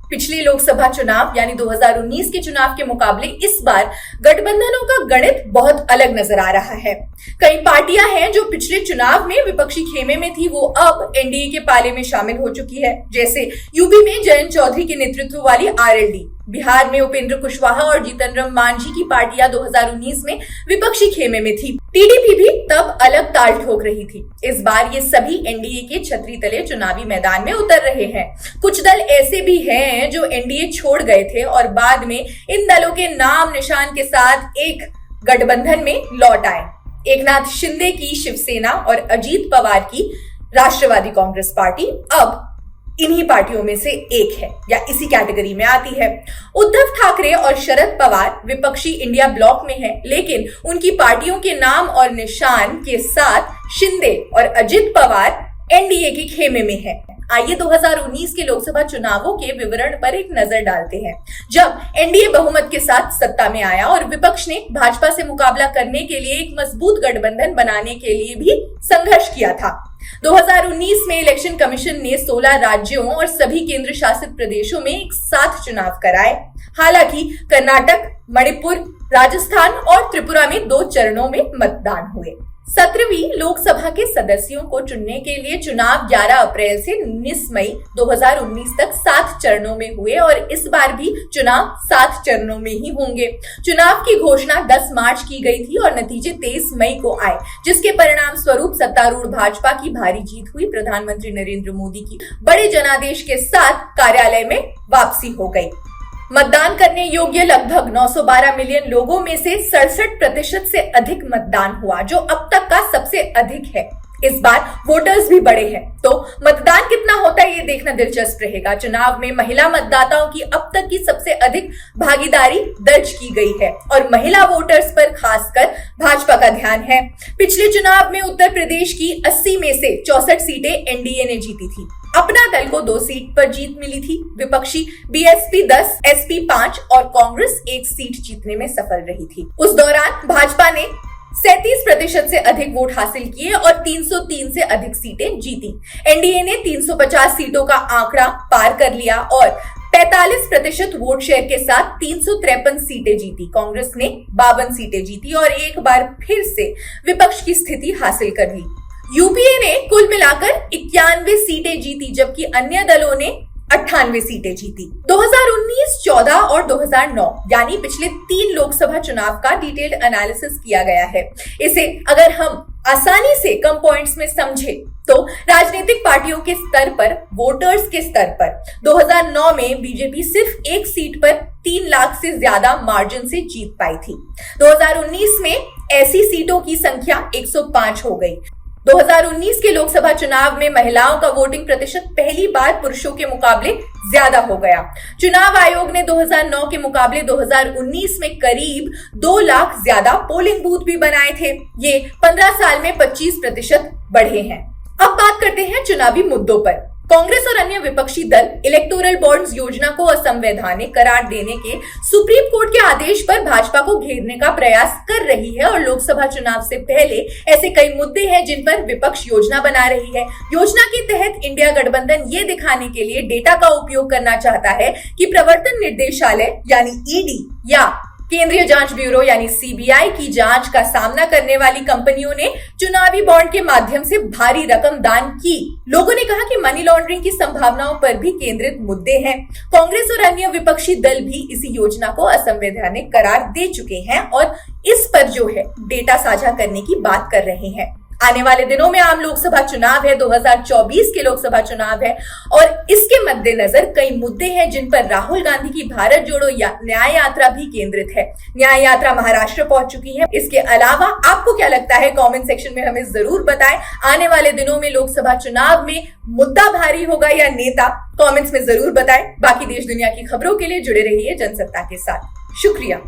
पिछले लोकसभा चुनाव यानी 2019 के चुनाव के मुकाबले इस बार गठबंधनों का गणित बहुत अलग नजर आ रहा है। कई पार्टियां हैं जो पिछले चुनाव में विपक्षी खेमे में थी, वो अब एनडीए के पाले में शामिल हो चुकी है। जैसे यूपी में जयंत चौधरी के नेतृत्व वाली आरएलडी, बिहार में उपेंद्र कुशवाहा और जीतन राम मांझी की पार्टियां 2019 में विपक्षी खेमे में थी। टीडीपी भी तब अलग ताल ठोक रही थी। इस बार ये सभी एनडीए के छतरी तले चुनावी मैदान में उतर रहे हैं। कुछ दल ऐसे भी हैं जो एनडीए छोड़ गए थे और बाद में इन दलों के नाम निशान के साथ एक गठबंधन में लौट आए। एकनाथ शिंदे की शिवसेना और अजीत पवार की राष्ट्रवादी कांग्रेस पार्टी अब इन्हीं पार्टियों में से एक है या इसी कैटेगरी में आती है। उद्धव ठाकरे और शरद पवार विपक्षी इंडिया ब्लॉक में हैं, लेकिन उनकी पार्टियों के नाम और निशान के साथ शिंदे और अजित पवार एनडीए के खेमे में हैं। आइए 2019 के लोकसभा चुनावों के विवरण पर एक नजर डालते हैं। जब एनडीए बहुमत के साथ सत्ता में आया और विपक्ष ने भाजपा से मुकाबला करने के लिए एक मजबूत गठबंधन बनाने के लिए भी संघर्ष किया था। 2019 में इलेक्शन कमीशन ने 16 राज्यों और सभी केंद्र शासित प्रदेशों में एक साथ चुनाव कराए। हालांकि कर्नाटक, मणिपुर, राजस्थान और त्रिपुरा में 2 चरणों में मतदान हुए। 17वीं लोकसभा के सदस्यों को चुनने के लिए चुनाव 11 अप्रैल से 19 मई 2019 तक 7 चरणों में हुए और इस बार भी चुनाव 7 चरणों में ही होंगे। चुनाव की घोषणा 10 मार्च की गई थी और नतीजे 23 मई को आए, जिसके परिणाम स्वरूप सत्तारूढ़ भाजपा की भारी जीत हुई। प्रधानमंत्री नरेंद्र मोदी की बड़े जनादेश के साथ कार्यालय में वापसी हो गई। मतदान करने योग्य लगभग 912 मिलियन लोगों में से 67% से अधिक मतदान हुआ, जो अब तक का सबसे अधिक है। इस बार वोटर्स भी बढ़े हैं, तो मतदान कितना होता है ये देखना दिलचस्प रहेगा। चुनाव में महिला मतदाताओं की अब तक की सबसे अधिक भागीदारी दर्ज की गई है और महिला वोटर्स पर खासकर भाजपा का ध्यान है। पिछले चुनाव में उत्तर प्रदेश की 80 में से 64 सीटें एनडीए ने जीती थी। अपना दल को 2 सीट पर जीत मिली थी। विपक्षी बीएसपी 10, एसपी 5 और कांग्रेस 1 सीट जीतने में सफल रही थी। उस दौरान भाजपा ने 37% से अधिक वोट हासिल किए और 303 से अधिक सीटें जीती। एनडीए ने 350 सीटों का आंकड़ा पार कर लिया और 45% वोट शेयर के साथ 353 सीटें जीती। कांग्रेस ने 52 सीटें जीती और एक बार फिर से विपक्ष की स्थिति हासिल कर ली। यूपीए ने कुल मिलाकर 91 सीटें जीती, जबकि अन्य दलों ने 98 सीटें जीती। 2019, 14 और 2009 यानी पिछले 3 लोकसभा चुनाव का डिटेल्ड एनालिसिस किया गया है। इसे अगर हम आसानी से कम पॉइंट्स में समझे तो राजनीतिक पार्टियों के स्तर पर, वोटर्स के स्तर पर 2009 में बीजेपी सिर्फ 1 सीट पर 3 लाख से ज्यादा मार्जिन से जीत पाई थी। 2019 में ऐसी सीटों की संख्या 105 हो गई। 2019 के लोकसभा चुनाव में महिलाओं का वोटिंग प्रतिशत पहली बार पुरुषों के मुकाबले ज्यादा हो गया। चुनाव आयोग ने 2009 के मुकाबले 2019 में करीब 2 लाख ज्यादा पोलिंग बूथ भी बनाए थे। ये 15 साल में 25% बढ़े हैं। अब बात करते हैं चुनावी मुद्दों पर। कांग्रेस और अन्य विपक्षी दल इलेक्टोरल बॉन्ड्स योजना को असंवैधानिक करार देने के सुप्रीम कोर्ट के आदेश पर भाजपा को घेरने का प्रयास कर रही है और लोकसभा चुनाव से पहले ऐसे कई मुद्दे हैं जिन पर विपक्ष योजना बना रही है। योजना के तहत इंडिया गठबंधन ये दिखाने के लिए डेटा का उपयोग करना चाहता है कि प्रवर्तन निर्देशालय यानी ईडी या केंद्रीय जांच ब्यूरो यानी सीबीआई की जांच का सामना करने वाली कंपनियों ने चुनावी बॉन्ड के माध्यम से भारी रकम दान की। लोगों ने कहा कि मनी लॉन्ड्रिंग की संभावनाओं पर भी केंद्रित मुद्दे हैं। कांग्रेस और अन्य विपक्षी दल भी इसी योजना को असंवैधानिक करार दे चुके हैं और इस पर जो है डेटा साझा करने की बात कर रहे हैं। आने वाले दिनों में आम लोकसभा चुनाव है, 2024 के लोकसभा चुनाव है और इसके मद्देनजर कई मुद्दे हैं जिन पर राहुल गांधी की भारत जोड़ो न्याय यात्रा भी केंद्रित है। न्याय यात्रा महाराष्ट्र पहुंच चुकी है। इसके अलावा आपको क्या लगता है, कमेंट सेक्शन में हमें जरूर बताएं। आने वाले दिनों में लोकसभा चुनाव में मुद्दा भारी होगा या नेता, कमेंट्स में जरूर बताएं। बाकी देश दुनिया की खबरों के लिए जुड़े रहिए जनसत्ता के साथ। शुक्रिया।